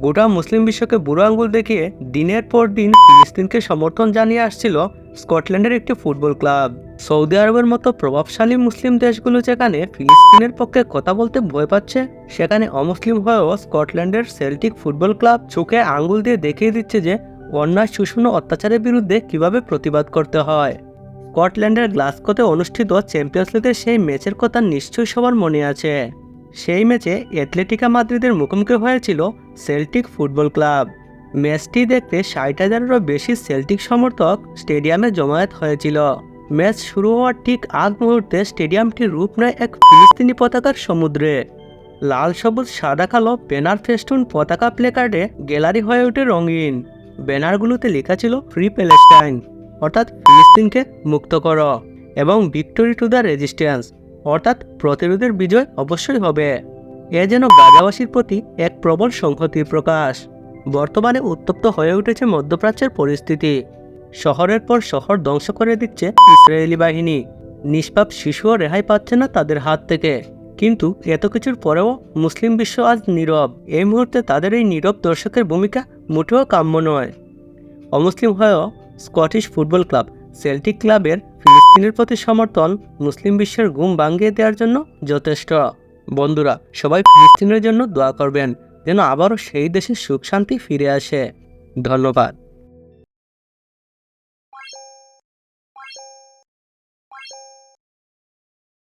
গোটা মুসলিম বিশ্বকে বুড়ো আঙ্গুল দেখিয়ে দিনের পর দিন ফিলিস্তিনকে সমর্থন জানিয়ে আসছিল স্কটল্যান্ডের একটি ফুটবল ক্লাব। সৌদি আরবের মতো প্রভাবশালী মুসলিম দেশগুলো যেখানে ফিলিস্তিনের পক্ষে কথা বলতে ভয় পাচ্ছে, সেখানে অমুসলিম হয়েও স্কটল্যান্ডের সেল্টিক ফুটবল ক্লাব চোখে আঙ্গুল দিয়ে দেখিয়ে দিচ্ছে যে অন্যায়, শোষণ ও অত্যাচারের বিরুদ্ধে কিভাবে প্রতিবাদ করতে হয়। স্কটল্যান্ডের গ্লাসগোতে অনুষ্ঠিত চ্যাম্পিয়ন্স লিগের সেই ম্যাচের কথা নিশ্চয়ই সবার মনে আছে। সেই ম্যাচে অ্যাথলেটিকো মাদ্রিদের মুখোমুখি হয়েছিল সেল্টিক ফুটবল ক্লাব। ম্যাচটি দেখতে 60,000-এরও বেশি সেল্টিক সমর্থক স্টেডিয়ামে জমায়েত হয়েছিল। ম্যাচ শুরু হওয়ার ঠিক আগ মুহূর্তে স্টেডিয়ামটির রূপ নেয় এক ফিলিস্তিনি পতাকার সমুদ্রে। লাল, সবুজ, সাদা, কালো ব্যানার ফেস্টুন পতাকা প্লেকার্ডে গ্যালারি হয়ে ওঠে রঙিন। ব্যানারগুলোতে লেখা ছিল ফ্রি প্যালেস্টাইন, অর্থাৎ ফিলিস্তিনকে মুক্ত করো, এবং ভিক্টোরি টু দ্য রেজিস্ট্যান্স, অর্থাৎ প্রতিরোধের বিজয় অবশ্যই হবে। এ যেন গাজাবাসীর প্রতি এক প্রবল সংহতির প্রকাশ। বর্তমানে উত্তপ্ত হয়ে উঠেছে মধ্যপ্রাচ্যের পরিস্থিতি। শহরের পর শহর ধ্বংস করে দিচ্ছে ইসরায়েলি বাহিনী। নিষ্পাপ শিশুও রেহাই পাচ্ছে না তাদের হাত থেকে। কিন্তু এত কিছুর পরেও মুসলিম বিশ্ব আজ নীরব। এই মুহূর্তে তাদের এই নীরব দর্শকের ভূমিকা মোটেও কাম্য নয়। অমুসলিম হয়েও স্কটিশ ফুটবল ক্লাব সেল্টিক ক্লাবের ফিলিস্তিনের প্রতি সমর্থন মুসলিম বিশ্বের ঘুম ভাঙিয়ে দেওয়ার জন্য যথেষ্ট। বন্ধুরা, সবাই ফিলিস্তিনের জন্য দোয়া করবেন যেন আবারও সেই দেশে সুখ শান্তি ফিরে আসে। ধন্যবাদ।